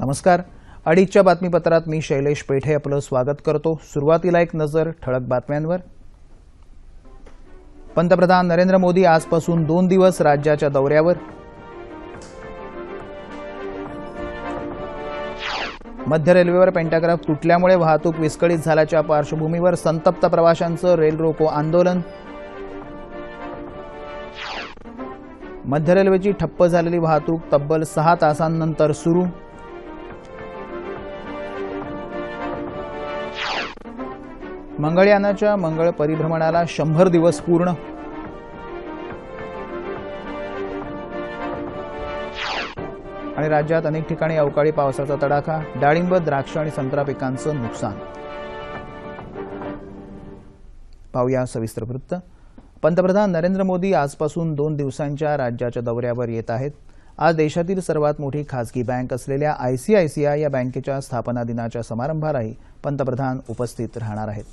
नमस्कार. अडीचच्या बातमीपत्रात मी शैलेश पेठे आपलं स्वागत करतो. सुरुवातीला एक नजर ठळक बातम्यांवर. पंतप्रधान नरेंद्र मोदी आजपासून 2 दिवस राज्याच्या दौऱ्यावर. मध्य रेल्वेवर पेंटाग्राफ तुटल्यामुळे वाहतूक विस्कळीत झाल्याच्या पार्श्वभूमीवर संतप्त प्रवाशांचं रेल रोको आंदोलन. मध्य रेल्वेची ठप्प झालेली वाहतूक तब्बल 6 तासांनंतर सुरू. मंगळयानाच्या मंगळ परिभ्रमणाला 100 दिवस पूर्ण. आणि राज्यात अनेक ठिकाणी अवकाळी पावसाचा तडाखा. डाळिंब, द्राक्ष आणि संत्रा पिकांचं नुकसान. पाहूया सविस्तर वृत्त. पंतप्रधान नरेंद्र मोदी आजपासून 2 दिवसांच्या राज्याच्या दौऱ्यावर येत आहेत. आज देशातील सर्वात मोठी खासगी बँक असलेल्या आयसीआयसीआय या बँकेच्या स्थापना दिनाच्या समारंभालाही पंतप्रधान उपस्थित राहणार आहेत.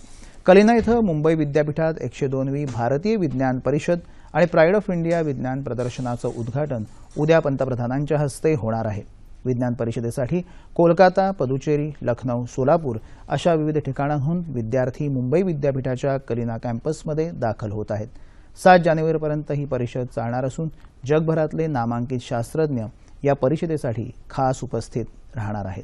कलिना इथं मुंबई विद्यापीठात 102वी भारतीय विज्ञान परिषद आणि प्राईड ऑफ इंडिया विज्ञान प्रदर्शनाचं उद्घाटन उद्या पंतप्रधानांच्या हस्ते होणार आहे. विज्ञान परिषदेसाठी कोलकाता, पदुचेरी, लखनौ, सोलापूर अशा विविध ठिकाणांहून विद्यार्थी मुंबई विद्यापीठाच्या कलिना कॅम्पसमध्ये दाखल होत आहेत. 7 जानेवारीपर्यंत ही परिषद चालणार असून जगभरातले नामांकित शास्त्रज्ञ या परिषदेसाठी खास उपस्थित राहणार आहेत.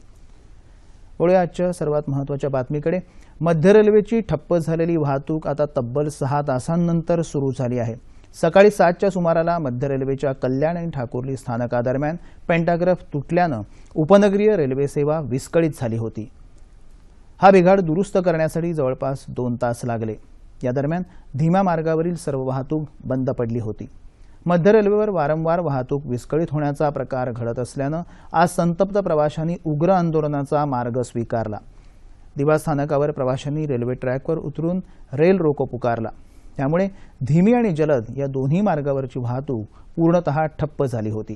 वळूया आजच्या सर्वात महत्त्वाच्या बातमीकडे. मध्य रेल्वेची ठप्प झालेली वाहतूक आता तब्बल 6 तासांनंतर सुरू झाली आहे. सकाळी 7च्या सुमाराला मध्य रेल्वेच्या कल्याण आणि ठाकुर्ली स्थानकादरम्यान पेंटाग्राफ तुटल्यानं उपनगरीय रेल्वे सेवा विस्कळीत झाली होती. हा बिघाड दुरुस्त करण्यासाठी जवळपास 2 तास लागले. या दरम्यान धीम्या मार्गावरील सर्व वाहतूक बंद पडली होती. मध्य रेल्वेवर वारंवार वाहतूक विस्कळीत होण्याचा प्रकार घडत असल्यानं आज संतप्त प्रवाशांनी उग्र आंदोलनाचा मार्ग स्वीकारला. दिवा स्थानकावर प्रवाशांनी रेल्वे ट्रॅकवर उतरून रेल रोको पुकारला. त्यामुळे धीमी आणि जलद या दोन्ही मार्गावरची वाहतूक पूर्णतः ठप्प झाली होती.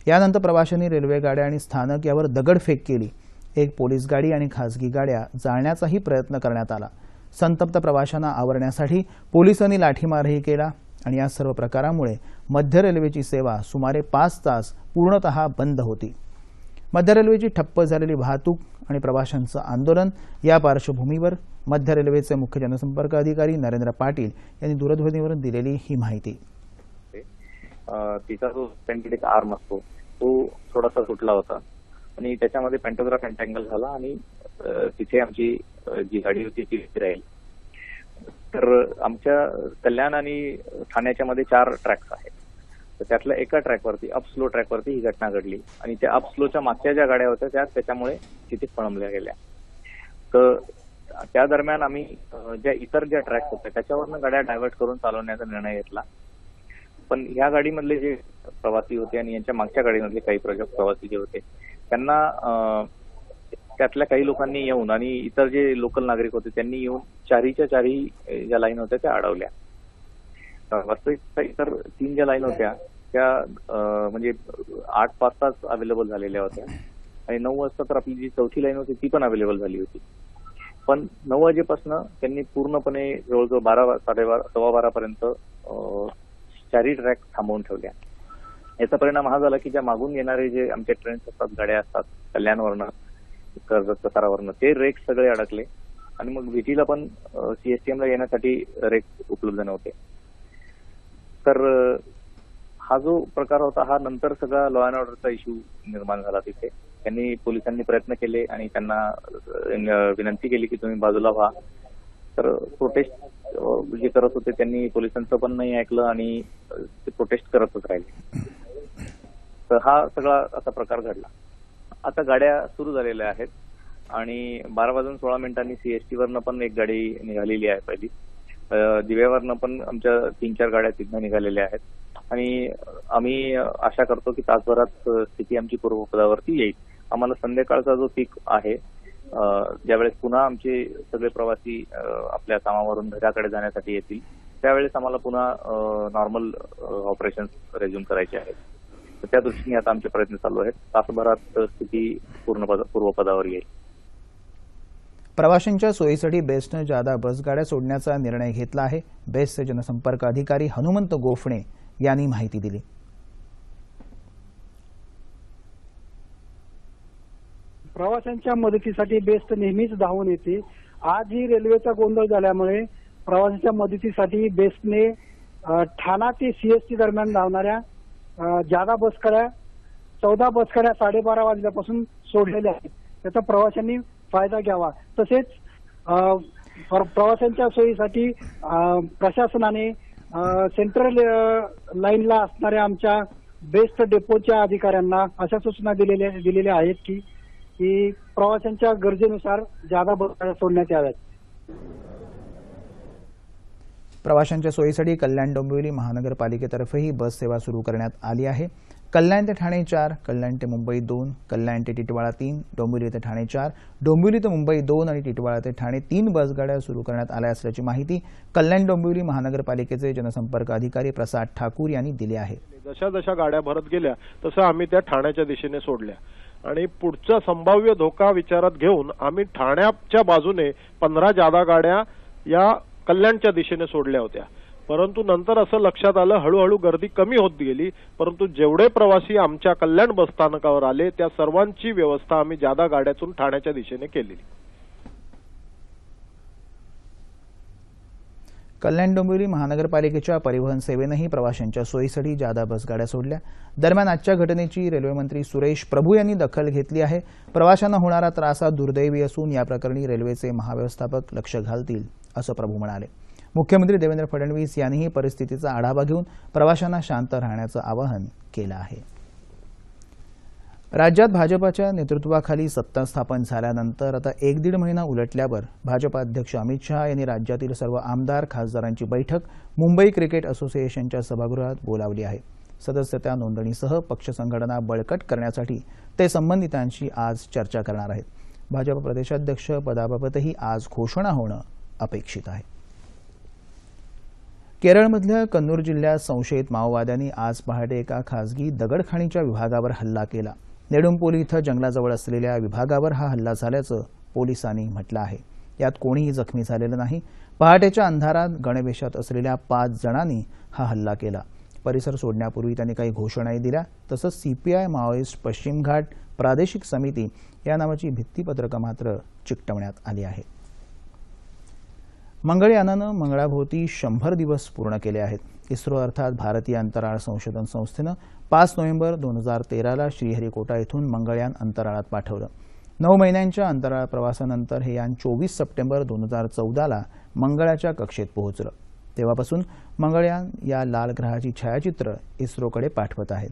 यानंतर प्रवाशांनी रेल्वे गाड्या आणि स्थानक यावर दगडफेक केली. एक पोलीस गाडी आणि खासगी गाड्या जाळण्याचाही प्रयत्न करण्यात आला. संतप्त प्रवाशांना आवरण्यासाठी पोलिसांनी लाठीमारही केला आणि या सर्व प्रकारामुळे मध्य रेल्वेची सेवा सुमारे 5 तास पूर्णतः बंद होती. मध्य रेल्वेची ठप्प झालेली वाहतूक आणि प्रवाशांचं आंदोलन या पार्श्वभूमीवर मध्य रेल्वेचे मुख्य जनसंपर्क अधिकारी नरेंद्र पाटील यांनी दूरध्वनीवरून दिलेली ही माहिती. तिचा जो पेंटिक आर्म असतो तो थोडासा तुटला होता आणि त्याच्यामध्ये पेंटोग्राफ एंटँगल झाला आणि तिथे आमची जी गाडी होती ती राहील. तर आमच्या कल्याण आणि ठाण्याच्या मध्ये 4 ट्रॅक्स आहेत. तर त्यातल्या एका ट्रॅकवरती अपस्लो ट्रॅकवरती ही घटना घडली आणि त्या अपस्लोच्या मागच्या ज्या गाड्या होत्या त्या त्याच्यामुळे तिथे पळमल्या गेल्या. तर त्या दरम्यान आम्ही इतर ज्या ट्रॅक्स होत्या त्याच्यावरनं गाड्या डायव्हर्ट करून चालवण्याचा निर्णय घेतला. पण ह्या गाडीमधले जे प्रवासी होते आणि यांच्या मागच्या गाडीमधले काही प्रवासी जे होते त्यांना त्यातल्या काही लोकांनी येऊन आणि इतर जे लोकल नागरिक होते त्यांनी येऊन चारीच्या ज्या लाईन होत्या त्या अडवल्या. वास्तविक इतर 3 ज्या लाईन होत्या त्या म्हणजे 8-5 तास अवेलेबल झालेल्या होत्या आणि 9 वाजता तर आपली जी 4थी लाईन होती ती पण अवेलेबल झाली होती. पण 9 वाजेपासून त्यांनी पूर्णपणे जवळजवळ 12-12 पर्यंत 4ही ट्रॅक थांबवून ठेवल्या. याचा परिणाम हा झाला की ज्या मागून येणारे जे आमच्या ट्रेन्स असतात, गाड्या असतात कल्याणवरनं, कर्जत, कसारावरनं, ते रेक सगळे अडकले आणि मग व्हीटीला पण सीएसटीएमला येण्यासाठी रेक उपलब्ध नव्हते. तर हा जो प्रकार होता हा नंतर सगळा लॉ अँड ऑर्डरचा इश्यू निर्माण झाला. तिथे त्यांनी पोलिसांनी प्रयत्न केले आणि त्यांना विनंती केली की तुम्ही बाजूला व्हा. तर प्रोटेस्ट जे करत होते त्यांनी पोलिसांचं पण नाही ऐकलं आणि ते प्रोटेस्ट करतच राहिले. तर हा सगळा असा प्रकार घडला. आता गाड्या सुरू झालेल्या आहेत आणि 12:16 सीएसटीवरनं पण एक गाडी निघालेली आहे. पहिली दिव्यावरनं पण आमच्या 3-4 गाड्या तिथनं निघालेल्या आहेत आणि आम्ही आशा करतो की तासभरात स्थिती आमची पूर्वपदावरती येईल. आम्हाला संध्याकाळचा जो पीक आहे ज्यावेळेस पुन्हा आमचे सगळे प्रवासी आपल्या कामावरून घराकडे जाण्यासाठी येतील त्यावेळेस आम्हाला पुन्हा नॉर्मल ऑपरेशन्स रेझ्युम करायचे आहेत. तर त्या दृष्टीने आता आमचे प्रयत्न चालू आहेत. तासभरात स्थिती पूर्वपदावर येईल. प्रवाशांच्या सोयीसाठी बेस्टनं जादा बसगाड्या सोडण्याचा निर्णय घेतला आहे. बेस्टचे जनसंपर्क अधिकारी हनुमंत गोफणे यांनी माहिती दिली. प्रवाशांच्या मदतीसाठी बेस्ट नेहमीच धावून येते. आजही रेल्वेचा गोंधळ झाल्यामुळे प्रवाशांच्या मदतीसाठी बेस्टने ठाणा ते सीएसटी दरम्यान धावणाऱ्या जादा बसगाड्या 14 बसगाड्या 12:30 वाजल्यापासून सोडलेल्या आहेत. त्याचा प्रवाशांनी फायदा घ्यावा. तसेच प्रवाशांच्या सोयीसाठी प्रशासनाने सेंट्रल लाईनला असणाऱ्या आमच्या बेस्ट डेपोच्या अधिकाऱ्यांना अशा सूचना दिलेल्या आहेत की प्रवाशांच्या गरजेनुसार जादा बसगाड्या सोडण्यात याव्यात. प्रवाशांच्या सोयीसाठी कल्याण डोंबिवली महानगरपालिकेतर्फेही बस सेवा सुरू करण्यात आली आहे. कल्याण ते ठाणे 4, कल्याण ते मुंबई 2, कल्याण ते टिटवाळा 3, डोंबिवली ते ठाणे 4, डोंबिवली ते मुंबई 2 आणि टिटवाळा ते ठाणे 3 बसगाड्या सुरू करण्यात आल्या असल्याची माहिती कल्याण डोंबिवली महानगरपालिकेचे जनसंपर्क अधिकारी प्रसाद ठाकूर यांनी दिली आहे. जशा जशा गाड्या भरत गेल्या तसं आम्ही त्या ठाण्याच्या दिशेने सोडल्या आणि पुढचा संभाव्य धोका विचारात घेऊन आम्ही ठाण्याच्या बाजूने 15 जादा गाड्या या कल्याणच्या दिशेने सोडल्या होत्या. परंतु नंतर असं लक्षात आलं हळूहळू गर्दी कमी होत गेली. परंतु जेवढे प्रवासी आमच्या कल्याण बसस्थानकावर आले त्या सर्वांची व्यवस्था आम्ही जादा गाड्यातून ठाण्याच्या दिशेने केली. कल्याण डोंबिवली महानगरपालिकेच्या परिवहन सेवेनंही प्रवाशांच्या सोयीसाठी जादा बसगाड्या सोडल्या. दरम्यान आजच्या घटनेची रेल्वेमंत्री सुरेश प्रभू यांनी दखल घेतली आहे. प्रवाशांना होणारा त्रास हा दुर्दैवी असून या प्रकरणी रेल्वेचे महाव्यवस्थापक लक्ष घालतील असं प्रभू म्हणाले. मुख्यमंत्री देवेंद्र फडणवीस यांनीही परिस्थितीचा आढावा घेऊन प्रवाशांना शांत राहण्याचं आवाहन केलं आहे. राज्यात भाजपाच्या नेतृत्वाखाली सत्ता स्थापन झाल्यानंतर आता 1-1.5 महिना उलटल्यावर भाजपा अध्यक्ष अमित शहा यांनी राज्यातील सर्व आमदार खासदारांची बैठक मुंबई क्रिकेट असोसिएशनच्या सभागृहात बोलावली आहे. सदस्यता नोंदणीसह पक्ष संघटना बळकट करण्यासाठी ते संबंधितांशी आज चर्चा करणार आहेत. भाजप प्रदेशाध्यक्ष पदाबाबतही आज घोषणा होणं अपेक्षित आहे. केरळमधल्या कन्नूर जिल्ह्यात संशयित माओवाद्यांनी आज पहाटे एका खासगी दगडखाणीच्या विभागावर हल्ला केला. नेडुंपोली इथं जंगलाजवळ असलेल्या विभागावर हा हल्ला झाल्याचं पोलिसांनी म्हटलं आहे. यात कोणीही जखमी झालेलं नाही. पहाटेच्या अंधारात गणवेशात असलेल्या 5 जणांनी हा हल्ला केला. परिसर सोडण्यापूर्वी त्यांनी काही घोषणाही दिल्या. तसंच सीपीआय माओइस्ट पश्चिम घाट प्रादेशिक समिती या नावाची भित्तीपत्रकं मात्र चिकटवण्यात आली आहेत. मंगळयानानं मंगळाभोवती 100 दिवस पूर्ण केले आहेत. इस्रो अर्थात भारतीय अंतराळ संशोधन संस्थेनं 5 नोव्हेंबर 2013ला श्रीहरिकोटा इथून मंगळयान अंतराळात पाठवलं. 9 महिन्यांच्या अंतराळ प्रवासानंतर हे यान 24 सप्टेंबर 2014ला मंगळाच्या कक्षेत पोहोचलं. तेव्हापासून मंगळयान या लाल ग्रहाची छायाचित्र इस्रोकडे पाठवत आहेत.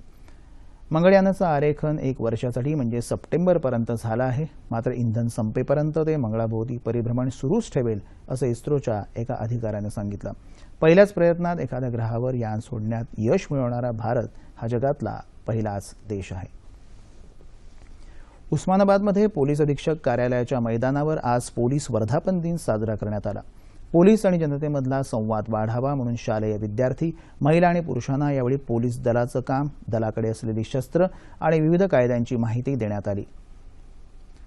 मंगळयानाचं आरेखन 1 वर्षासाठी म्हणजे सप्टेंबरपर्यंत झालं आहे. मात्र इंधन संपेपर्यंत ते मंगळाभोवती परिभ्रमण सुरूच ठेवेल असं इस्रोच्या एका अधिकाऱ्यानं सांगितलं. पहिल्याच प्रयत्नात एखाद्या ग्रहावर यान सोडण्यात यश मिळवणारा भारत हा जगातला पहिलाच देश आहे. उस्मानाबादमध्ये पोलीस अधीक्षक कार्यालयाच्या मैदानावर आज पोलीस वर्धापन दिन साजरा करण्यात आला. पोलीस आणि जनतेमधला संवाद वाढावा म्हणून शालेय विद्यार्थी, महिला आणि पुरुषांना यावेळी पोलीस दलाचं काम, दलाकडे असलेली शस्त्र आणि विविध कायद्यांची माहिती देण्यात आली.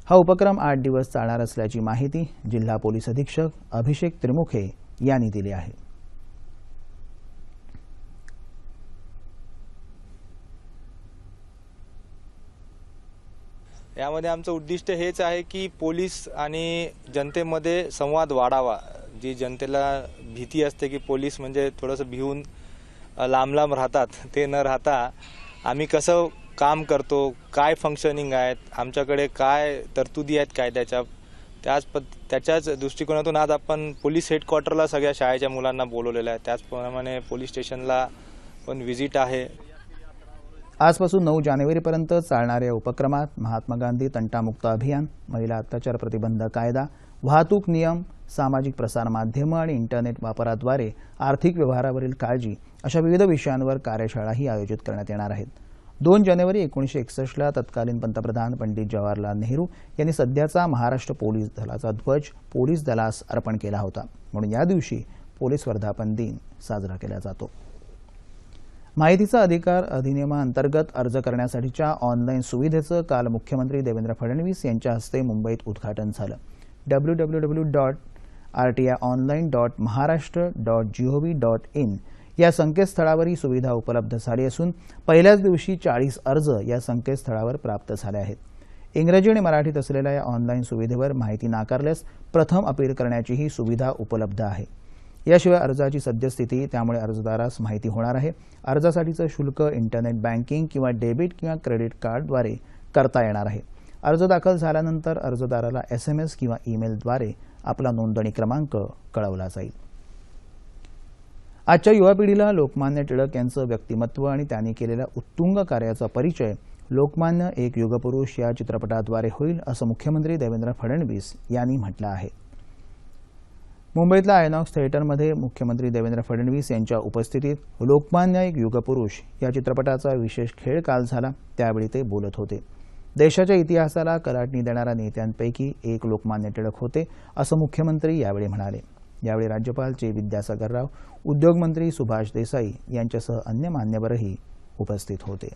हा उपक्रम 8 दिवस चालणार असल्याची माहिती जिल्हा पोलीस अधीक्षक अभिषेक त्रिमुखे यांनी दिली आहे. यामध्ये आमचं उद्दिष्ट हेच आहे की पोलीस आणि जनतेमध्ये संवाद वाढावा. जी जनतेला भीती असते की पोलीस म्हणजे थोडंसं भिवून लांब लांब राहतात, ते न राहता आम्ही कसं काम करतो, काय फंक्शनिंग आहेत, आमच्याकडे काय तरतुदी आहेत कायद्याच्या, त्याच्याच दृष्टिकोनातून आज आपण पोलीस हेडक्वार्टरला सगळ्या शाळेच्या मुलांना बोलवलेलं आहे. त्याचप्रमाणे पोलीस स्टेशनला पण व्हिजिट आहे. आजपासून 9 जानेवारीपर्यंत चालणाऱ्या उपक्रमात महात्मा गांधी तंटामुक्त अभियान, महिला अत्याचार प्रतिबंध कायदा, वाहतूक नियम, सामाजिक प्रसार माध्यमं आणि इंटरनेट वापराद्वारे आर्थिक व्यवहारावरील काळजी अशा विविध विषयांवर कार्यशाळाही आयोजित करण्यात येणार आहेत. 2 जानेवारी 1961ला तत्कालीन पंतप्रधान पंडित जवाहरलाल नेहरू यांनी सध्याचा महाराष्ट्र पोलीस दलाचा ध्वज पोलीस दलास अर्पण केला होता. म्हणून या दिवशी पोलीस वर्धापन दिन साजरा केला जातो. माहितीचा अधिकार अधिनियमाअंतर्गत अर्ज करण्यासाठीच्या ऑनलाईन सुविधेचं काल मुख्यमंत्री देवेंद्र फडणवीस यांच्या हस्ते मुंबईत उद्घाटन झालं. www.rti.online.maharashtra.gov.in या संकेतस्थळावर ही सुविधा उपलब्ध झाली असून पहिल्याच दिवशी 40 अर्ज या संकेतस्थळावर प्राप्त झाले आहेत. इंग्रजी आणि मराठीत असलेल्या या ऑनलाईन सुविधेवर माहिती नाकारल्यास प्रथम अपील करण्याचीही सुविधा उपलब्ध आहे. याशिवाय अर्जाची सद्यस्थिती, त्यामुळे अर्जदारास माहिती होणार आहे. अर्जासाठीचं शुल्क इंटरनेट बँकिंग किंवा डेबिट किंवा क्रेडिट कार्डद्वारे करता येणार आहे. अर्ज दाखल झाल्यानंतर अर्जदाराला SMS किंवा ईमेलद्वारे आपला नोंदणी क्रमांक कळवला जाईल. आजच्या युवा पिढीला लोकमान्य टिळक यांचं व्यक्तिमत्व आणि त्यांनी केलेल्या उत्तुंग कार्याचा परिचय लोकमान्य एक युगपुरुष या चित्रपटाद्वारे होईल, असं मुख्यमंत्री देवेंद्र फडणवीस यांनी म्हटलं आहे. मुंबईतल्या आयनॉक्स थिएटरमध्ये मुख्यमंत्री देवेंद्र फडणवीस यांच्या उपस्थितीत लोकमान्य एक युगपुरुष या चित्रपटाचा विशेष खेळ काल झाला. त्यावेळी ते बोलत होते. देशाच्या इतिहासाला कलाटणी देणाऱ्या नेत्यांपैकी एक लोकमान्य टिळक होते, असं मुख्यमंत्री यावेळी म्हणाले. यावेळी राज्यपाल चे विद्यासागर राव, उद्योगमंत्री सुभाष देसाई यांच्यासह अन्य मान्यवरही उपस्थित होते.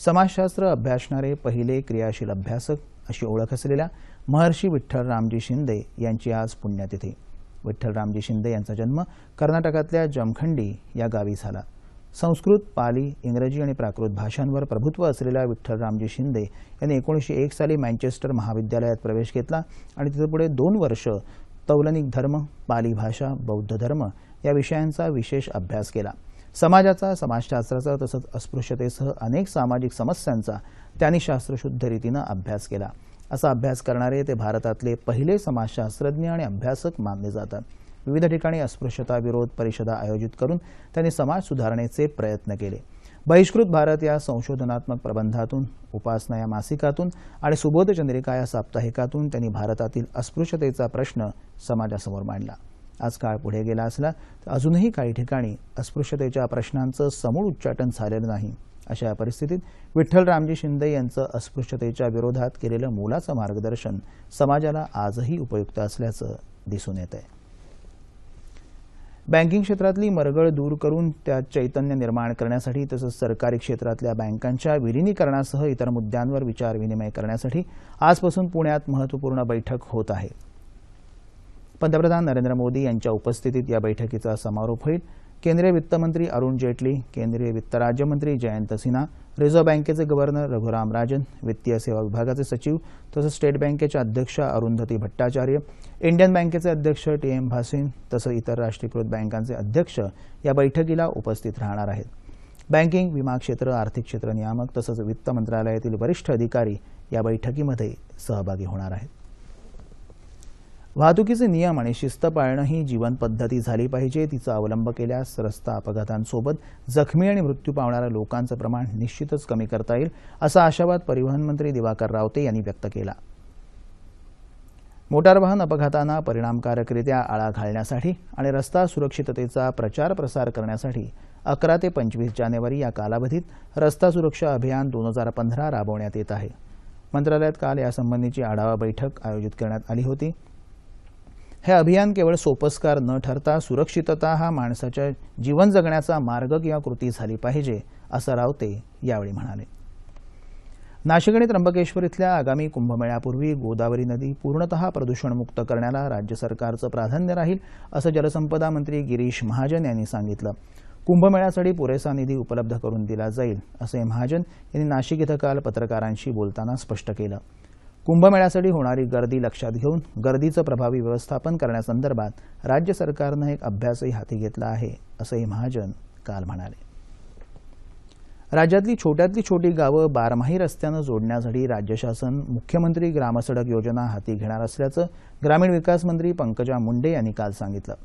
समाजशास्त्र अभ्यासणारे पहिले क्रियाशील अभ्यासक अशी ओळख असलेल्या महर्षी विठ्ठलरामजी शिंदे यांची आज पुण्यतिथी. विठ्ठलरामजी शिंदे यांचा जन्म कर्नाटकातल्या जमखंडी या गावी झाला. संस्कृत, पाली, इंग्रजी आणि प्राकृत भाषांवर प्रभुत्व असलेल्या विठ्ठलरामजी शिंदे यांनी 1901 साली मँचेस्टर महाविद्यालयात प्रवेश घेतला आणि तिथे पुढे 2 वर्ष तौलनिक धर्म, पाली भाषा, बौद्ध धर्म या विषयांचा विशेष अभ्यास केला. समाजाचा, समाजशास्त्राचा तसंच अस्पृश्यतेसह अनेक सामाजिक समस्यांचा त्यांनी शास्त्रशुद्ध रीतीनं अभ्यास केला. असा अभ्यास करणारे ते भारतातले पहिले समाजशास्त्रज्ञ आणि अभ्यासक मानले जातात. विविध ठिकाणी अस्पृश्यता विरोध परिषदा आयोजित करून त्यांनी समाज सुधारणेचे प्रयत्न केले. बहिष्कृत भारत या संशोधनात्मक प्रबंधातून, उपासना या मासिकातून आणि सुबोध चंद्रिका या साप्ताहिकातून त्यांनी भारतातील अस्पृश्यतेचा प्रश्न समाजासमोर मांडला. आज काळ पुढे गेला असला तर अजूनही काही ठिकाणी अस्पृश्यतेच्या प्रश्नांचं समूळ उच्चाटन झालेलं नाही. अशा परिस्थितीत विठ्ठलरामजी शिंदे यांचं अस्पृश्यतेच्या विरोधात केलेलं मोलाचं मार्गदर्शन समाजाला आजही उपयुक्त असल्याचं दिसून येत आहे. बँकिंग क्षेत्रातली मरगळ दूर करून त्यात चैतन्य निर्माण करण्यासाठी तसंच सरकारी क्षेत्रातल्या बँकांच्या विलिनीकरणासह इतर मुद्द्यांवर विचारविनिमय करण्यासाठी आजपासून पुण्यात महत्त्वपूर्ण बैठक होत आहे. पंतप्रधान नरेंद्र मोदी यांच्या उपस्थितीत या बैठकीचा समारोप होईल. केंद्रीय वित्तमंत्री अरुण जेटली, केंद्रीय वित्त राज्यमंत्री जयंत सिन्हा, रिझर्व्ह बँकेचे गव्हर्नर रघुराम राजन, वित्तीय सेवा विभागाचे सचिव तसंच स्टेट बँकेच्या अध्यक्ष अरुंधती भट्टाचार्य, इंडियन बँकेचे अध्यक्ष TM भासिन तसंच इतर राष्ट्रीयकृत बँकांचे अध्यक्ष या बैठकीला उपस्थित राहणार आहेत. बँकिंग, विमा क्षेत्र, आर्थिक क्षेत्र नियामक तसंच वित्त मंत्रालयातील वरिष्ठ अधिकारी या बैठकीमध्ये सहभागी होणार आहेत. वाहतुकीचे नियम आणि शिस्त पाळणं ही जीवन पद्धती झाली पाहिजे. तिचा अवलंब केल्यास रस्ता अपघातांसोबत जखमी आणि मृत्यू पावणाऱ्या लोकांचं प्रमाण निश्चितच कमी करता येईल, असा आशावाद परिवहन मंत्री दिवाकर रावते यांनी व्यक्त केला. मोटार वाहन अपघातांना परिणामकारकरित्या आळा घालण्यासाठी आणि रस्ता सुरक्षिततेचा प्रचार प्रसार करण्यासाठी 11 ते 25 जानेवारी या कालावधीत रस्ता सुरक्षा अभियान 2015 राबवण्यात येत आहे. मंत्रालयात काल यासंबंधीची आढावा बैठक आयोजित करण्यात आली होती. हे अभियान केवळ सोपस्कार न ठरता सुरक्षितता हा माणसाच्या जीवन जगण्याचा मार्ग किंवा कृती झाली पाहिजे, असं रावते यावेळी म्हणाले. नाशिक आणि त्र्यंबकेश्वर इथल्या आगामी कुंभमेळ्यापूर्वी गोदावरी नदी पूर्णतः प्रदूषणमुक्त करण्याला राज्य सरकारचं प्राधान्य राहील, असं जलसंपदा मंत्री गिरीश महाजन यांनी सांगितलं. कुंभमेळ्यासाठी पुरेसा निधी उपलब्ध करून दिला जाईल, असे महाजन यांनी नाशिक इथं काल पत्रकारांशी बोलताना स्पष्ट केलं. कुंभमेळ्यासाठी होणारी गर्दी लक्षात घेऊन गर्दीचं प्रभावी व्यवस्थापन करण्यासंदर्भात राज्य सरकारनं एक अभ्यासही हाती घेतला आहे, असंही महाजन काल म्हणाले. राज्यातली छोट्यातली छोटी गावं बारमाही रस्त्यानं जोडण्यासाठी राज्य शासन मुख्यमंत्री ग्रामसडक योजना हाती घेणार असल्याचं ग्रामीण विकास मंत्री पंकजा मुंडे यांनी काल सांगितलं.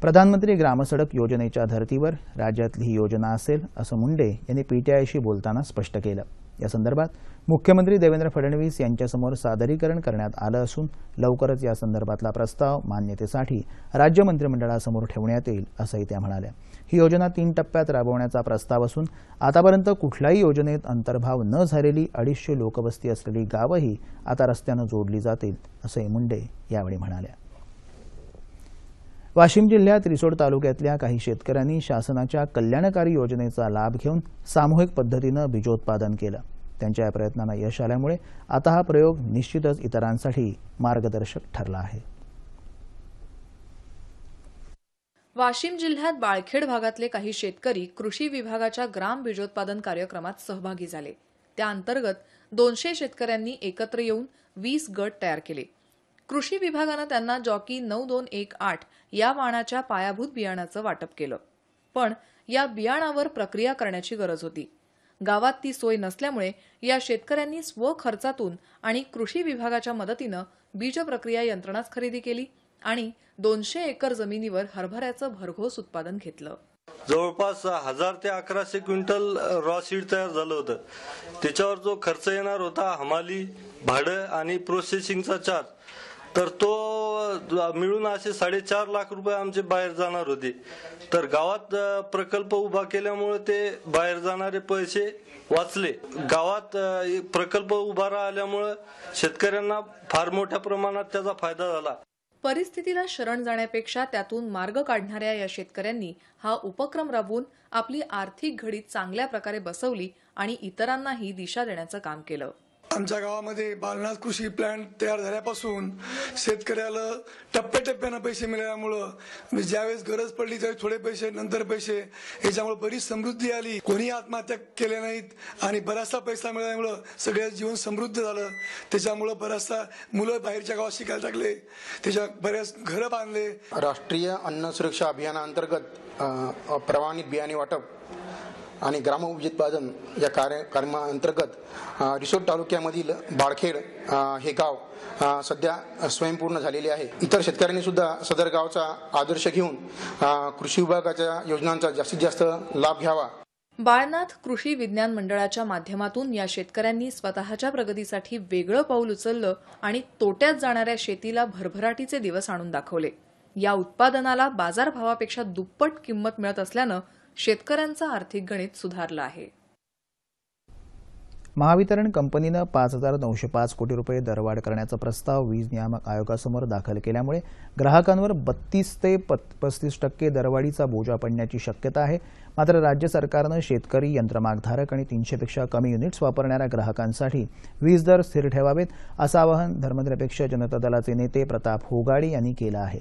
प्रधानमंत्री ग्रामसडक योजनेच्या धर्तीवर राज्यातली ही योजना असेल, असं मुंडे यांनी PTIशी बोलताना स्पष्ट केलं. या संदर्भात मुख्यमंत्री देवेंद्र फडणवीस यांच्यासमोर सादरीकरण करण्यात आलं असून लवकरच या संदर्भातला प्रस्ताव मान्यतेसाठी राज्य मंत्रिमंडळासमोर ठेवण्यात येईल, असंही त्या म्हणाल्या. ही योजना 3 टप्प्यात राबवण्याचा प्रस्ताव असून आतापर्यंत कुठल्याही योजनेत अंतर्भाव न झालेली 250 लोकवस्ती असलेली गावंही आता रस्त्यानं जोडली जातील, असंही मुंडे यावेळी म्हणाल्या. वाशिम जिल्ह्यात रिसोड तालुक्यातल्या काही शेतकऱ्यांनी शासनाच्या कल्याणकारी योजनेचा लाभ घेऊन सामूहिक पद्धतीनं बीजोत्पादन केलं. त्यांच्या या प्रयत्नांना यश आल्यामुळे आता हा प्रयोग निश्चितच इतरांसाठी मार्गदर्शक ठरला आहे. वाशिम जिल्ह्यात बाळखेड भागातले काही शेतकरी कृषी विभागाच्या ग्राम बीजोत्पादन कार्यक्रमात सहभागी झाले. त्या अंतर्गत 200 शेतकऱ्यांनी एकत्र येऊन 20 गट तयार केले. कृषी विभागानं त्यांना जॉकी 9218 या वाणाच्या पायाभूत बियाणाचं वाटप केलं. पण या बियाणावर प्रक्रिया करण्याची गरज होती. गावात ती सोय नसल्यामुळे या शेतकऱ्यांनी स्वखर्चातून आणि कृषी विभागाच्या मदतीनं बीज प्रक्रिया यंत्रणाच खरेदी केली आणि 200 एकर जमिनीवर हरभऱ्याचं भरघोस उत्पादन घेतलं. जवळपास 1000 ते 1100 क्विंटल रॉ सीड तयार झालं होतं. त्याच्यावर जो खर्च येणार होता, हमाली, भाडं आणि प्रोसेसिंगचा चार्ज, तर तो मिळून असे 4.5 लाख रुपये आमचे बाहेर जाणार होते. तर गावात प्रकल्प उभा केल्यामुळे ते बाहेर जाणारे पैसे वाचले. गावात प्रकल्प उभारा आल्यामुळे शेतकऱ्यांना फार मोठ्या प्रमाणात त्याचा फायदा झाला. परिस्थितीला शरण जाण्यापेक्षा त्यातून मार्ग काढणाऱ्या या शेतकऱ्यांनी हा उपक्रम राबवून आपली आर्थिक घडी चांगल्या प्रकारे बसवली आणि इतरांनाही दिशा देण्याचं काम केलं. आमच्या गावामध्ये बालनाथ कृषी प्लॅन तयार झाल्यापासून शेतकऱ्याला टप्प्याटप्प्यानं पैसे मिळाल्यामुळं ज्यावेळेस गरज पडली त्यावेळेस थोडे पैसे, नंतर पैसे, याच्यामुळे बरीच समृद्धी आली. कोणी आत्महत्या केल्या नाहीत आणि बराचसा पैसा मिळाल्यामुळं सगळ्याचं जीवन समृद्ध झालं. त्याच्यामुळं बराचसा मुलं बाहेरच्या गावात शिकायला टाकले, त्याच्या बऱ्याच घरं बांधले. राष्ट्रीय अन्न सुरक्षा अभियानाअंतर्गत प्रमाणित बियाणे वाटप आणि ग्रामोपजीत्पादन या कार्यक्रमाअंतर्गत रिसोड तालुक्यामधील बाळखेड हे गाव सध्या स्वयंपूर्ण झालेले आहे. इतर शेतकऱ्यांनी सुद्धा सदर गावचा आदर्श घेऊन कृषी विभागाच्या योजनांचा जास्तीत जास्त लाभ घ्यावा. बाळनाथ कृषी विज्ञान मंडळाच्या माध्यमातून या शेतकऱ्यांनी स्वतःच्या प्रगतीसाठी वेगळं पाऊल उचललं आणि तोट्यात जाणाऱ्या शेतीला भरभराटीचे दिवस आणून दाखवले. या उत्पादनाला बाजारभावापेक्षा दुप्पट किंमत मिळत असल्यानं शेतकऱ्यांचं आर्थिक गणित सुधारलं आहे. महावितरण कंपनीनं 5,905 कोटी रुपये दरवाढ करण्याचा प्रस्ताव वीज नियामक आयोगासमोर दाखल केल्यामुळे ग्राहकांवर 32 ते 35% दरवाढीचा बोजा पडण्याची शक्यता आहे. मात्र राज्य सरकारनं शेतकरी, यंत्रमागधारक आणि 300पेक्षा कमी युनिट्स वापरणाऱ्या ग्राहकांसाठी वीज दर स्थिर ठेवावेत असं आवाहन धर्मनिरपेक्ष जनता दलाचे नेते प्रताप होगाडे यांनी केलं आहे.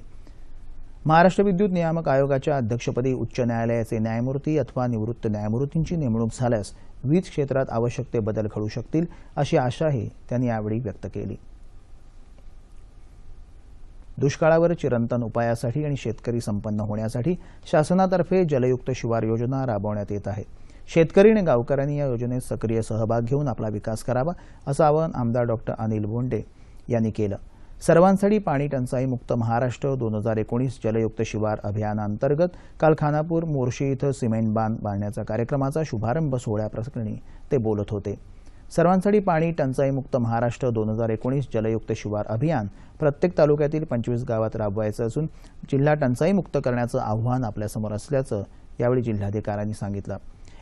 महाराष्ट्र विद्युत नियामक आयोगाच्या अध्यक्षपदी उच्च न्यायालयाचे न्यायमूर्ती अथवा निवृत्त न्यायमूर्तींची नेमणूक झाल्यास वीज क्षेत्रात आवश्यक ते बदल घडू शकतील अशी आशाही त्यांनी यावेळी व्यक्त केली. दुष्काळावर चिरंतन उपायासाठी आणि शेतकरी संपन्न होण्यासाठी शासनातर्फे जलयुक्त शिवार योजना राबवण्यात येत आहे. शेतकरी आणि गावकऱ्यांनी या योजनेत सक्रिय सहभाग घेऊन आपला विकास करावा असं आवाहन आमदार डॉक्टर अनिल बोंडे यांनी केलं. सर्वांसाठी पाणी टंचाई मुक्त महाराष्ट्र 2019 जलयुक्त शिवार अभियानाअंतर्गत काल खानापूर मोर्शी इथं सिमेंट बांध बांधण्याच्या कार्यक्रमाचा शुभारंभ सोहळ्याप्रसंगी ते बोलत होते. सर्वांसाठी पाणी टंचाई मुक्त महाराष्ट्र 2019 जलयुक्त शिवार अभियान प्रत्येक तालुक्यातील 25 गावात राबवायचं असून जिल्हा टंचाई मुक्त करण्याचं आव्हान आपल्यासमोर असल्याचं यावेळी जिल्हाधिकाऱ्यांनी सांगितलं.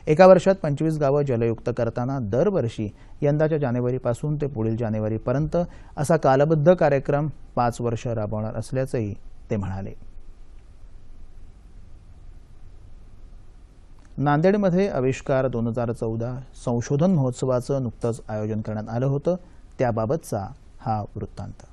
एका वर्षात 25 गावं जलयुक्त करताना दरवर्षी यंदाच्या जानेवारीपासून ते पुढील जानेवारीपर्यंत असा कालबद्ध कार्यक्रम 5 वर्ष राबवणार असल्याचंही ते म्हणाले. नांदेडमध्ये आविष्कार 2014 संशोधन महोत्सवाचं नुकतंच आयोजन करण्यात आलं होतं. त्याबाबतचा हा वृत्तांत.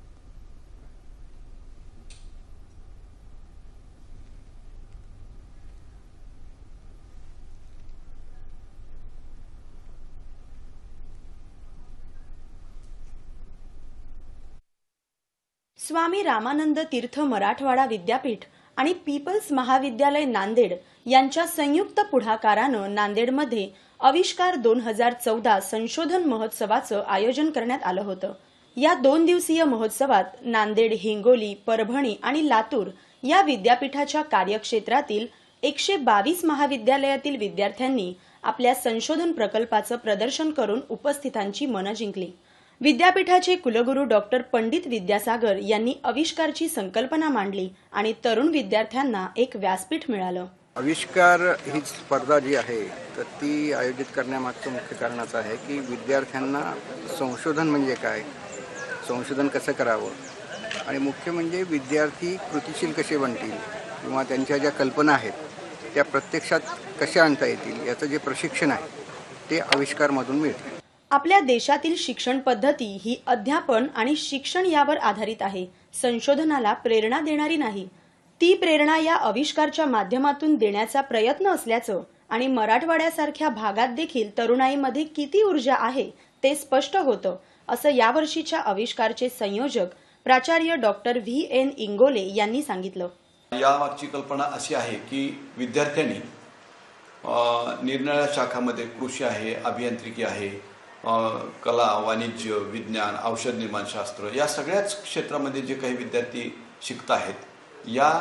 स्वामी रामानंद तीर्थ मराठवाडा विद्यापीठ आणि पीपल्स महाविद्यालय नांदेड यांच्या संयुक्त पुढाकारानं नांदेडमध्ये आविष्कार 2014 संशोधन महोत्सवाचं आयोजन करण्यात आलं होतं. या 2 दिवसीय महोत्सवात नांदेड, हिंगोली, परभणी आणि लातूर या विद्यापीठाच्या कार्यक्षेत्रातील 122 महाविद्यालयातील विद्यार्थ्यांनी आपल्या संशोधन प्रकल्पाचं प्रदर्शन करून उपस्थितांची मनं जिंकली. विद्यापीठाचे कुलगुरू डॉक्टर पंडित विद्यासागर यांनी आविष्कारची संकल्पना मांडली आणि तरुण विद्यार्थ्यांना एक व्यासपीठ मिळालं. आविष्कार ही स्पर्धा जी आहे तर ती आयोजित करण्यामागचं मुख्य कारण असं आहे की विद्यार्थ्यांना संशोधन म्हणजे काय, संशोधन कसं करावं आणि मुख्य म्हणजे विद्यार्थी कृतिशील कसे बनतील किंवा त्यांच्या ज्या कल्पना आहेत त्या प्रत्यक्षात कशा आणता येतील याचं जे प्रशिक्षण आहे ते आविष्कारमधून मिळते. आपल्या देशातील शिक्षण पद्धती ही अध्यापन आणि शिक्षण यावर आधारित आहे, संशोधनाला प्रेरणा देणारी नाही. ती प्रेरणा या आविष्कारच्या माध्यमातून देण्याचा प्रयत्न असल्याचं आणि मराठवाड्यासारख्या भागात देखील तरुणाईमध्ये किती ऊर्जा आहे ते स्पष्ट होतं, असं यावर्षीच्या आविष्कारचे संयोजक प्राचार्य डॉक्टर VN इंगोले यांनी सांगितलं. यामागची कल्पना अशी आहे की विद्यार्थ्यांनी निरनिराळ्या शाखांमध्ये कृषी आहे, अभियांत्रिकी आहे, कला, वाणिज्य, विज्ञान, औषध निर्माणशास्त्र या सगळ्याच क्षेत्रामध्ये जे काही विद्यार्थी शिकत आहेत या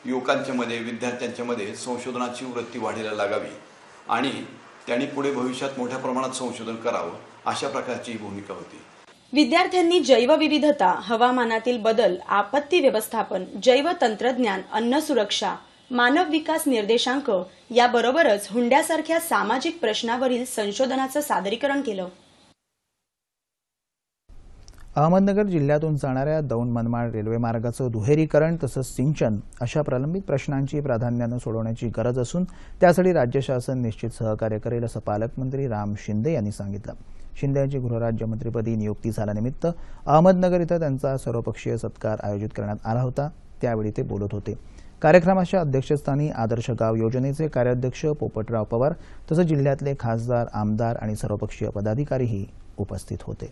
युवकांच्या मध्ये, विद्यार्थ्यांच्या मध्ये संशोधनाची वृत्ती वाढीला लागावी आणि त्यांनी पुढे भविष्यात मोठ्या प्रमाणात संशोधन करावं अशा प्रकारची भूमिका होती. विद्यार्थ्यांनी जैवविविधता, हवामानातील बदल, आपत्ती व्यवस्थापन, जैव तंत्रज्ञान, अन्न सुरक्षा, मानव विकास निर्देशांक याबरोबरच हुंड्यासारख्या सामाजिक प्रश्नावरील संशोधनाचं सादरीकरण केलं. अहमदनगर जिल्ह्यातून जाणाऱ्या दौंड मनमाड रेल्वे मार्गाचं दुहेरीकरण तसंच सिंचन अशा प्रलंबित प्रश्नांची प्राधान्यानं सोडवण्याची गरज असून त्यासाठी राज्य शासन निश्चित सहकार्य करेल असं पालकमंत्री राम शिंदे यांनी सांगितलं. शिंदे यांची गृहराज्यमंत्रीपदी नियुक्ती झाल्यानिमित्त अहमदनगर इथं त्यांचा सर्वपक्षीय सत्कार आयोजित करण्यात आला होता. त्यावेळी ते बोलत होते. कार्यक्रमाच्या अध्यक्षस्थानी आदर्श गाव योजनेचे कार्याध्यक्ष पोपटराव पवार तसंच जिल्ह्यातले खासदार, आमदार आणि सर्वपक्षीय पदाधिकारीही उपस्थित होते.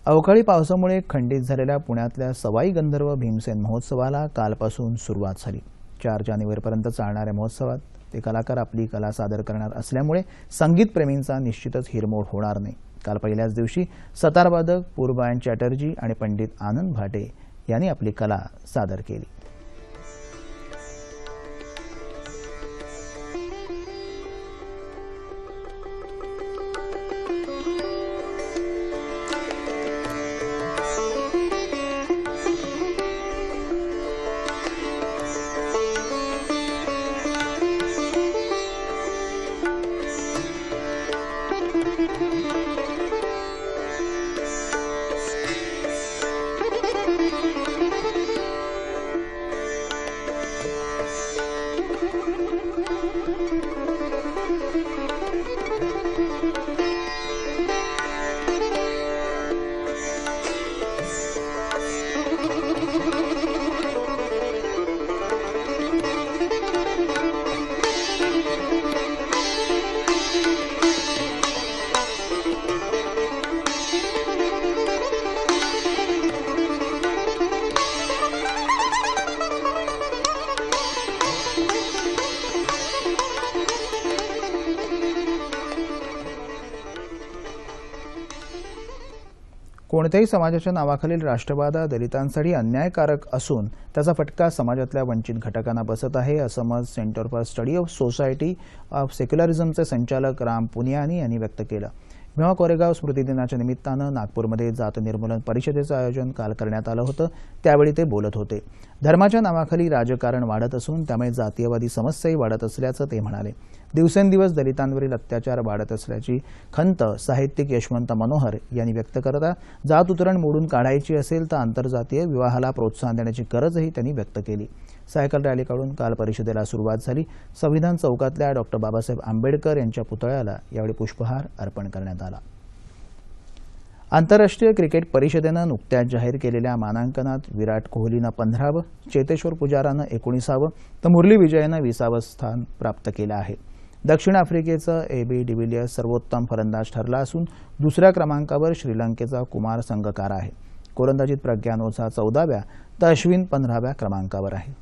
अवकाळी पावसामुळे खंडित झालेल्या पुण्यातल्या सवाई गंधर्व भीमसेन महोत्सवाला कालपासून सुरुवात झाली. 4 जानेवारीपर्यंत चालणाऱ्या महोत्सवात ते कलाकार आपली कला सादर करणार असल्यामुळे संगीतप्रेमींचा निश्चितच हिरमोड होणार नाही. काल पहिल्याच दिवशी सतारवादक पूर्बायन चॅटर्जी आणि पंडित आनंद भाटे यांनी आपली कला सादर केली. कोणत्याही समाजाच्या नावाखालील राष्ट्रवाद हा दलितांसाठी अन्यायकारक असून त्याचा फटका समाजातल्या वंचित घटकांना बसत आहे असं मत centre for study of society of सेक्युलरिझमचे संचालक राम पुनियानी यांनी व्यक्त केलं. भीमा कोरेगाव स्मृती दिनाच्या निमित्तानं नागपूरमध्ये जात निर्मूलन परिषदेचं आयोजन काल करण्यात आलं होतं. त्यावेळी ते बोलत होते. धर्माच्या नावाखाली राजकारण वाढत असून त्यामुळे जातीयवादी समस्याही वाढत असल्याचं ते म्हणाले. दिवसेंदिवस दलितांवरील अत्याचार वाढत असल्याची खंत साहित्यिक यशवंत मनोहर यांनी व्यक्त करता जात उतरण मोडून काढायची असेल तर आंतरजातीय विवाहाला प्रोत्साहन देण्याची गरजही त्यांनी व्यक्त केली. सायकल रॅली काढून काल परिषदेला सुरुवात झाली. संविधान चौकातल्या डॉक्टर बाबासाहेब आंबेडकर यांच्या पुतळ्याला यावेळी पुष्पहार अर्पण करण्यात आला. आंतरराष्ट्रीय क्रिकेट परिषदेनं नुकत्याच जाहीर केलेल्या मानांकनात विराट कोहलीनं 15वं, चेतेश्वर पुजारानं 19वं तर मुरली विजयनं 20वं स्थान प्राप्त केलं आहे. दक्षिण आफ्रिकेचं AB डिव्हिलियर्स सर्वोत्तम फलंदाज ठरला असून दुसऱ्या क्रमांकावर श्रीलंकेचा कुमार संगकारा आहे. गोलंदाजीत प्रज्ञान ओझा 14व्या तर अश्विन 15व्या क्रमांकावर आहे.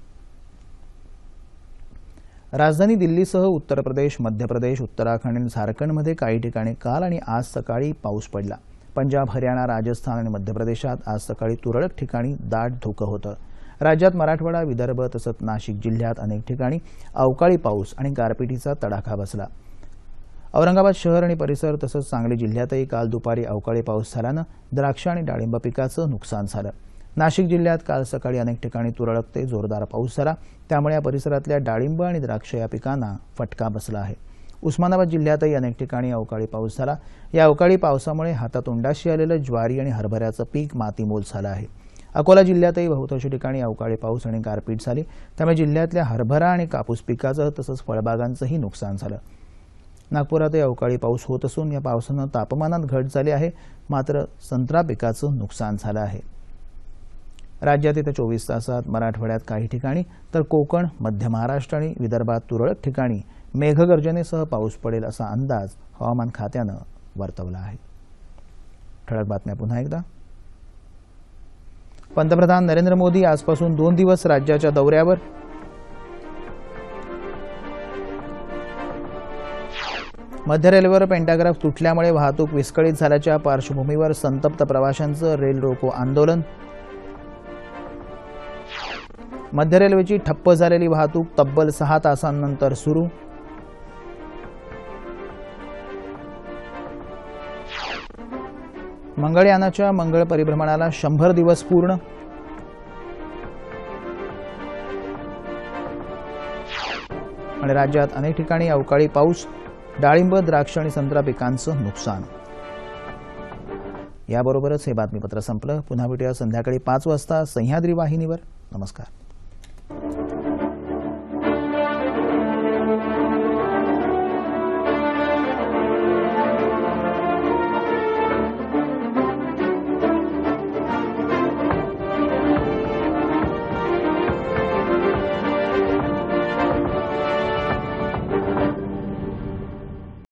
राजधानी दिल्लीसह उत्तर प्रदेश, मध्य प्रदेश, उत्तराखंड आणि झारखंडमध्ये काही ठिकाणी काल आणि आज सकाळी पाऊस पडला. पंजाब, हरियाणा, राजस्थान आणि मध्य प्रदेशात आज सकाळी तुरळक ठिकाणी दाट धुकं होतं. राज्यात मराठवाडा, विदर्भ तसंच नाशिक जिल्ह्यात अनेक ठिकाणी अवकाळी पाऊस आणि गारपिटीचा तडाखा बसला. औरंगाबाद शहर आणि परिसर तसंच सांगली जिल्ह्यातही काल दुपारी अवकाळी पाऊस झाल्यानं द्राक्ष आणि डाळिंब पिकाचं नुकसान झालं. नाशिक जिल्ह्यात काल सकाळी अनेक ठिकाणी तुरळक ते जोरदार पाऊस झाला. त्यामुळे या परिसरातल्या डाळिंब आणि द्राक्ष या पिकांना फटका बसला आहे. उस्मानाबाद जिल्ह्यातही अनेक ठिकाणी अवकाळी पाऊस झाला. या अवकाळी पावसामुळे हातातोंडाशी आलेलं ज्वारी आणि हरभऱ्याचं पीक मातीमोल झालं आहे. अकोला जिल्ह्यातही बहुतांश ठिकाणी अवकाळी पाऊस आणि गारपीट झाली. त्यामुळे जिल्ह्यातल्या हरभरा आणि कापूस पिकाचं तसंच फळबागांचंही नुकसान झालं. नागपुरातही अवकाळी पाऊस होत असून या पावसानं तापमानात घट झाली आहे. मात्र संत्रा पिकाचं नुकसान झालं आहे. राज्यात येत्या 24 तासात मराठवाड्यात काही ठिकाणी तर कोकण, मध्य महाराष्ट्र आणि विदर्भात तुरळक ठिकाणी मेघगर्जनेसह पाऊस पडेल असा अंदाज हवामान खात्यानं वर्तवला आहे. ठळक बातम्या पुन्हा एकदा. पंतप्रधान नरेंद्र मोदी आजपासून 2 दिवस राज्याच्या दौऱ्यावर. मध्य रेल्वेवर पेंटाग्राफ तुटल्यामुळे वाहतूक विस्कळीत झाल्याच्या पार्श्वभूमीवर संतप्त प्रवाशांचं रेल रोको आंदोलन. मध्य रेल्वेची ठप्प झालेली वाहतूक तब्बल 6 तासांनंतर सुरू. मंगळयानाच्या मंगळ परिभ्रमणाला 100 दिवस पूर्ण. आणि राज्यात अनेक ठिकाणी अवकाळी पाऊस, डाळिंब, द्राक्ष आणि संत्रा पिकांचं नुकसान. याबरोबरच हे बातमीपत्र संपलं. पुन्हा भेटूया संध्याकाळी 5 वाजता सह्याद्री वाहिनीवर. नमस्कार.